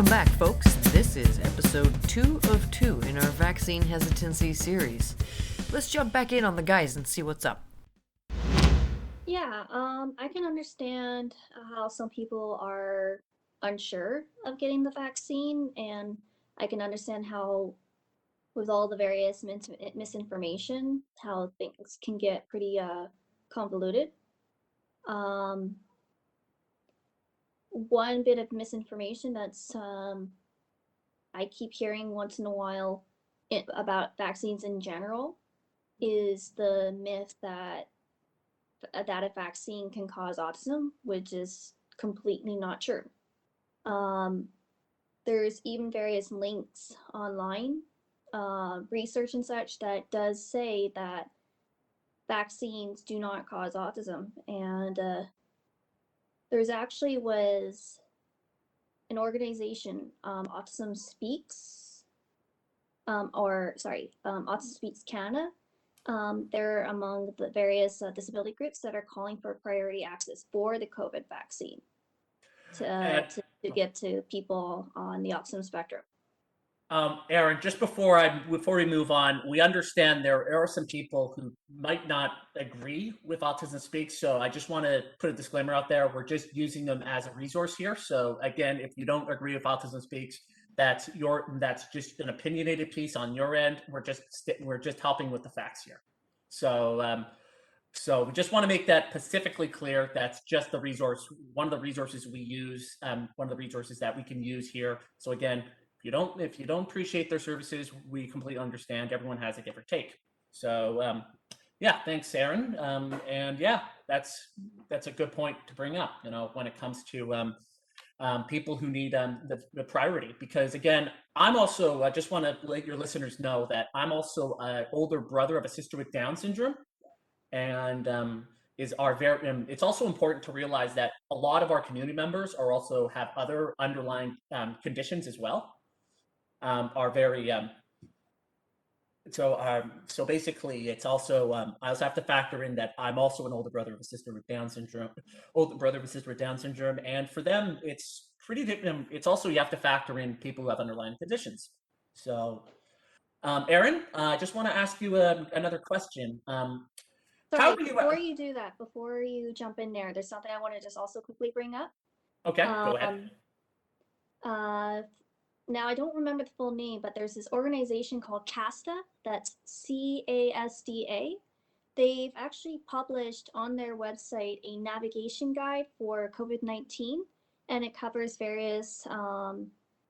Welcome back, folks. This is episode 2 of 2 in our Vaccine Hesitancy series. Let's jump back in on the guys and see what's up. Yeah, I can understand how some people are unsure of getting the vaccine, and I can understand how, with all the various misinformation, how things can get pretty convoluted. Um, One bit of misinformation that's I keep hearing once in a while about vaccines in general is the myth that a vaccine can cause autism, which is completely not true. Um, there's even various links online, research and such, that does say that vaccines do not cause autism. And there's actually was an organization, Autism Speaks, Autism Speaks Canada. They're among the various disability groups that are calling for priority access for the COVID vaccine And to get to people on the autism spectrum. Aaron, just before we move on, we understand there are some people who might not agree with Autism Speaks, so I just want to put a disclaimer out there. We're just using them as a resource here. So again, if you don't agree with Autism Speaks, that's just an opinionated piece on your end. We're just helping with the facts here. So we just want to make that specifically clear. That's just the resource, one of the resources we use, one of the resources that we can use here. So again, if you don't appreciate their services, we completely understand. Everyone has a different take. So yeah, thanks, Aaron. And yeah, that's a good point to bring up. When it comes to people who need the priority, because again, I'm also just want to let your listeners know that I'm also an older brother of a sister with Down syndrome, and it's also important to realize that a lot of our community members are also have other underlying conditions as well. Are very so basically it's also I also have to factor in that I'm also an older brother of a sister with Down syndrome, and for them it's pretty different. It's also, you have to factor in people who have underlying conditions. So Aaron, I just want to ask you another question. How Sorry, do you before you do that, before you jump in there's something I want to just also quickly bring up. Okay, go ahead. Uh, Now, I don't remember the full name, but there's this organization called CASDA, that's CASDA. They've actually published on their website a navigation guide for COVID-19, and it covers various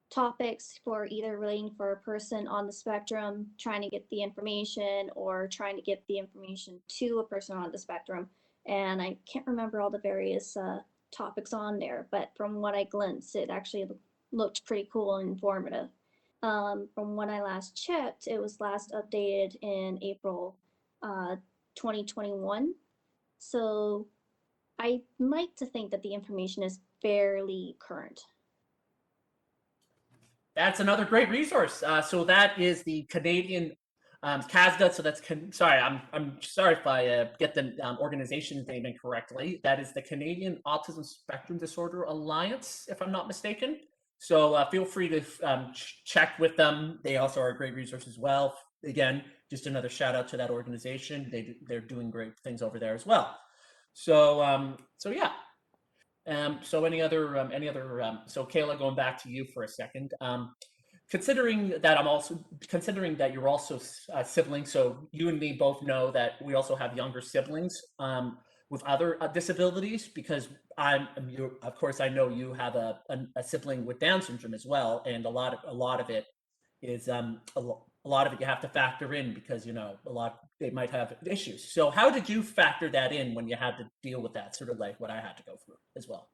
topics for either relating for a person on the spectrum, trying to get the information, or trying to get the information to a person on the spectrum. And I can't remember all the various topics on there, but from what I glimpsed, it actually looked pretty cool and informative. From when I last checked, it was last updated in April 2021. So I like to think that the information is fairly current. That's another great resource. So that is the Canadian CASDA. So sorry, I'm sorry if I get the organization name incorrectly. That is the Canadian Autism Spectrum Disorder Alliance, if I'm not mistaken. So feel free to check with them. They also are a great resource as well. Again, just another shout out to that organization. They're doing great things over there as well. So yeah. So so Kayla, going back to you for a second. Considering that you're also a sibling, so you and me both know that we also have younger siblings with other disabilities, because of course, I know you have a sibling with Down syndrome as well, and a lot of it is a lot of it you have to factor in, because they might have issues. So how did you factor that in when you had to deal with that, sort of like what I had to go through as well?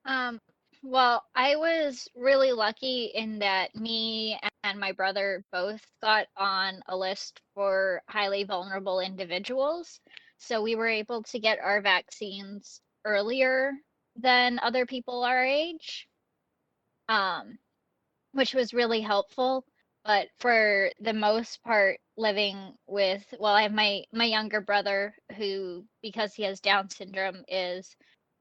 Um, well, I was really lucky in that me and my brother both got on a list for highly vulnerable individuals. So we were able to get our vaccines earlier than other people our age, um, which was really helpful. But for the most part, living with, well, I have my younger brother who, because he has Down syndrome, is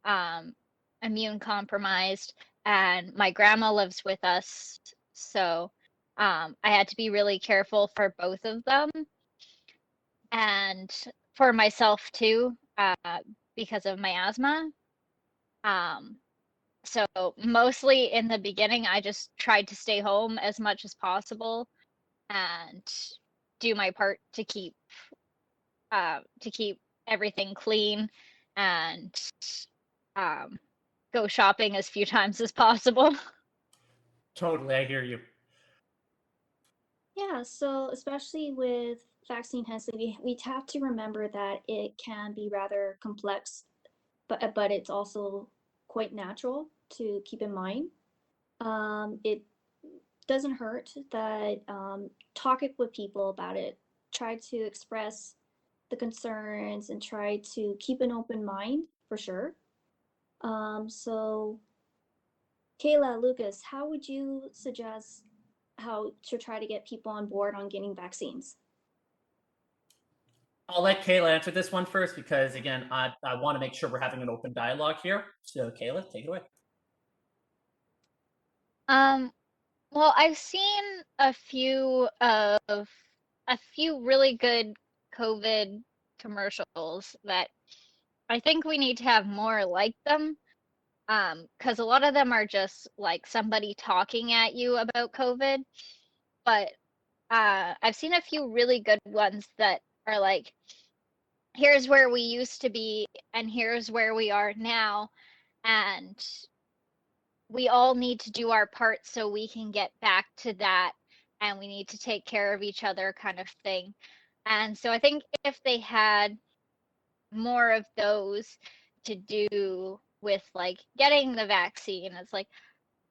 um, immune compromised, and my grandma lives with us, so I had to be really careful for both of them and for myself too, because of my asthma. Um, so mostly in the beginning, I just tried to stay home as much as possible and do my part to keep everything clean and um, go shopping as few times as possible. Totally, I hear you. Yeah, so especially with vaccine hesitancy, we have to remember that it can be rather complex, but it's also quite natural to keep in mind. It doesn't hurt that talking with people about it, try to express the concerns and try to keep an open mind for sure. So Kayla, Lucas, how would you suggest how to try to get people on board on getting vaccines? I'll let Kayla answer this one first because, again, I want to make sure we're having an open dialogue here. So, Kayla, take it away. Um, well, I've seen a few really good COVID commercials that I think we need to have more like them. Because a lot of them are just like somebody talking at you about COVID, but I've seen a few really good ones that are like, here's where we used to be, and here's where we are now, and we all need to do our part so we can get back to that, and we need to take care of each other, kind of thing. And so I think if they had more of those to do with like getting the vaccine, it's like,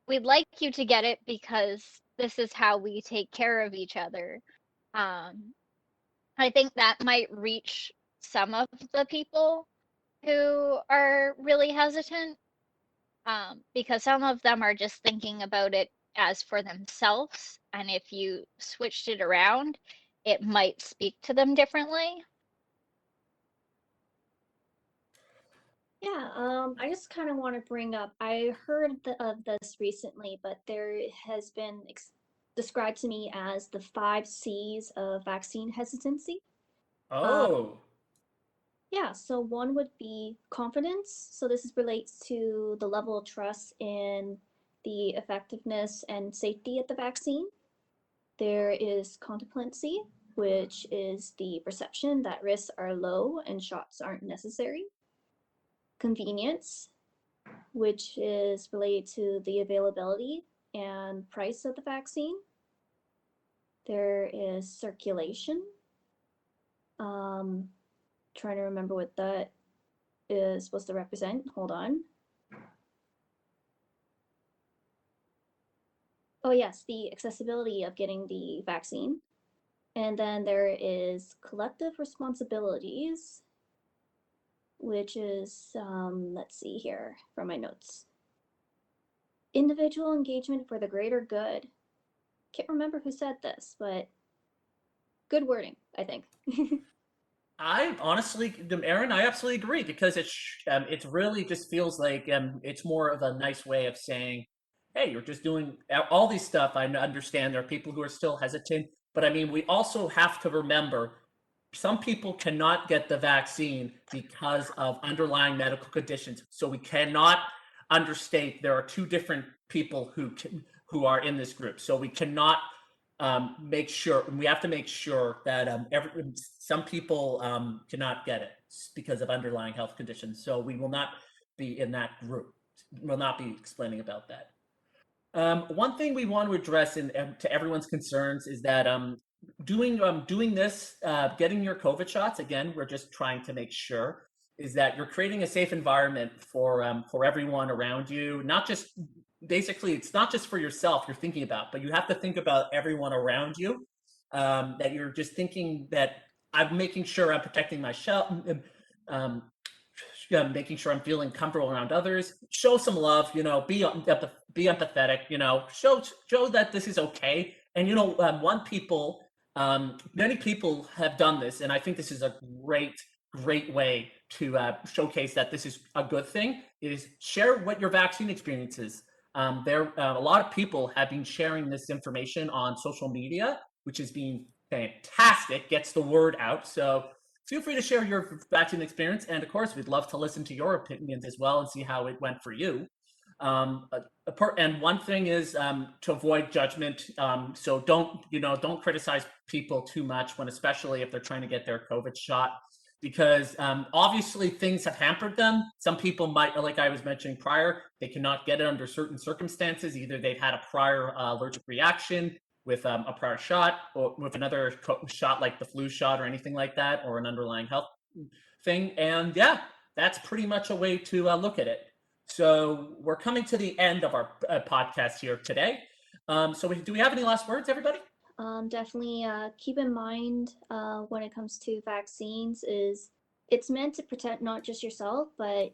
we'd like you to get it because this is how we take care of each other. Um, I think that might reach some of the people who are really hesitant, because some of them are just thinking about it as for themselves. And if you switched it around, it might speak to them differently. Yeah, I just kind of want to bring up, I heard of this recently, but there has been described to me as the 5 C's of vaccine hesitancy. Uh, Oh, yeah, so one would be confidence. So this relates to the level of trust in the effectiveness and safety of the vaccine. There is complacency, which is the perception that risks are low and shots aren't necessary. Convenience, which is related to the availability and price of the vaccine. There is circulation. Trying to remember what that is supposed to represent. Hold on. Oh, yes, the accessibility of getting the vaccine. And then there is collective responsibilities, which is, let's see here from my notes. Individual engagement for the greater good. Can't remember who said this, but good wording, I think. I honestly, Aaron, I absolutely agree because it really just feels like it's more of a nice way of saying, hey, you're just doing all these stuff. I understand there are people who are still hesitant, but I mean, we also have to remember some people cannot get the vaccine because of underlying medical conditions. So we cannot understate there are two different people who are in this group. So we cannot make sure we have to make sure that some people cannot get it because of underlying health conditions. So we will not be in that group. We'll not be explaining about that. One thing we want to address to everyone's concerns is that doing this, getting your COVID shots. Again, we're just trying to make sure is that you're creating a safe environment for everyone around you. Not just basically, it's not just for yourself you're thinking about, but you have to think about everyone around you. That you're just thinking that I'm making sure I'm protecting myself. Um, making sure I'm feeling comfortable around others. Show some love, be empathetic. Show that this is okay. And many people have done this, and I think this is a great way to showcase that this is a good thing. Is share what your vaccine experience is. A lot of people have been sharing this information on social media, which has been fantastic, gets the word out. So feel free to share your vaccine experience. And of course, we'd love to listen to your opinions as well and see how it went for you. And one thing is to avoid judgment. So don't criticize people too much especially if they're trying to get their COVID shot, because obviously things have hampered them. Some people might, like I was mentioning prior, they cannot get it under certain circumstances. Either they've had a prior allergic reaction with a prior shot, or with another shot like the flu shot or anything like that, or an underlying health thing. And yeah, that's pretty much a way to look at it. So we're coming to the end of our podcast here today. Do we have any last words, everybody? Definitely keep in mind when it comes to vaccines is it's meant to protect not just yourself, but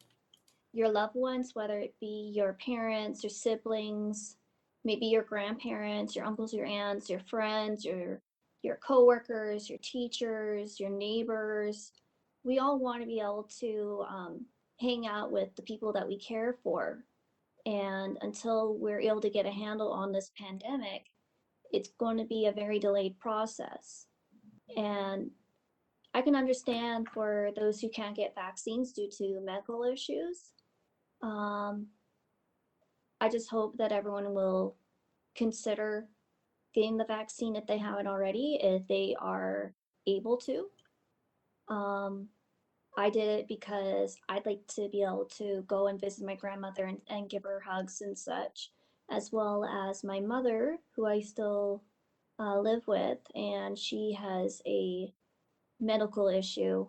your loved ones, whether it be your parents, your siblings, maybe your grandparents, your uncles, your aunts, your friends, your coworkers, your teachers, your neighbors. We all want to be able to hang out with the people that we care for. And until we're able to get a handle on this pandemic, it's going to be a very delayed process. And I can understand for those who can't get vaccines due to medical issues. I just hope that everyone will consider getting the vaccine if they haven't already, if they are able to. I did it because I'd like to be able to go and visit my grandmother and give her hugs and such, as well as my mother, who I still live with, and she has a medical issue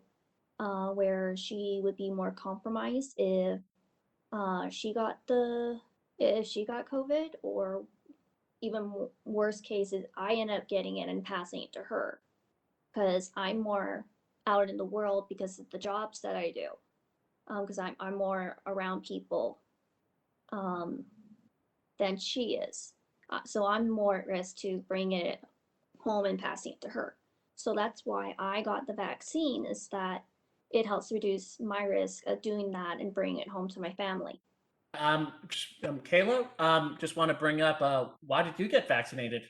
where she would be more compromised if she got COVID, or even worse cases, I end up getting it and passing it to her, because I'm more out in the world because of the jobs that I do, because I'm more around people than she is. So I'm more at risk to bring it home and passing it to her. So that's why I got the vaccine, is that it helps reduce my risk of doing that and bringing it home to my family. Kayla, just want to bring up, why did you get vaccinated?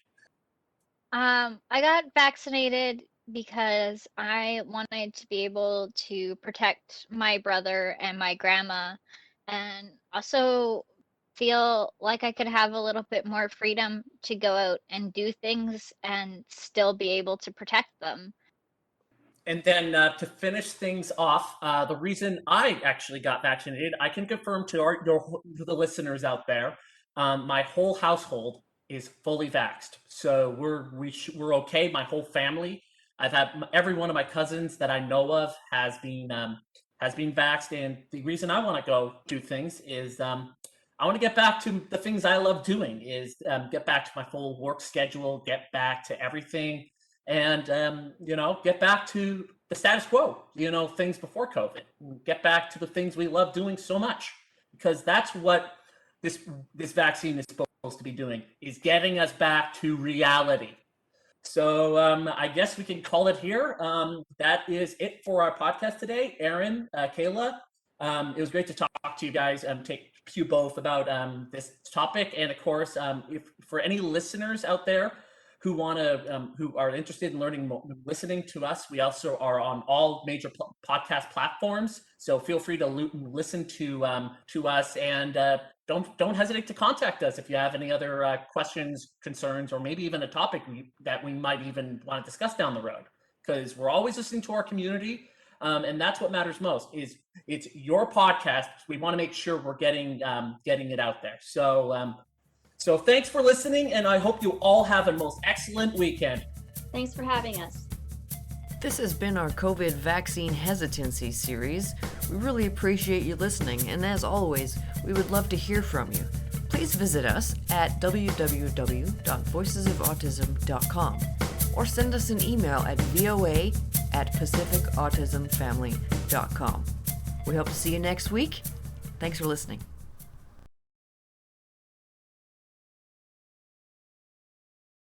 I got vaccinated because I wanted to be able to protect my brother and my grandma, and also feel like I could have a little bit more freedom to go out and do things and still be able to protect them. And then to finish things off, the reason I actually got vaccinated, I can confirm to the listeners out there, my whole household is fully vaxxed. So we're okay. My whole family. I've had every one of my cousins that I know of has been vaxxed. And the reason I want to go do things is I want to get back to the things I love doing. Is get back to my full work schedule, get back to everything. And get back to the status quo, things before COVID, get back to the things we love doing so much, because that's what this vaccine is supposed to be doing, is getting us back to reality. So I guess we can call it here. That is it for our podcast today. Aaron, Kayla, it was great to talk to you guys and take you both about this topic. And of course, if for any listeners out there who are interested in learning more, listening to us, we also are on all major podcast platforms. So feel free to listen to us, and don't hesitate to contact us if you have any other questions, concerns, or maybe even a topic that we might even want to discuss down the road. Because we're always listening to our community, and that's what matters most. Is it's your podcast. We want to make sure we're getting it out there. So thanks for listening, and I hope you all have a most excellent weekend. Thanks for having us. This has been our COVID Vaccine Hesitancy series. We really appreciate you listening, and as always, we would love to hear from you. Please visit us at www.voicesofautism.com or send us an email at voa@pacificautismfamily.com. We hope to see you next week. Thanks for listening.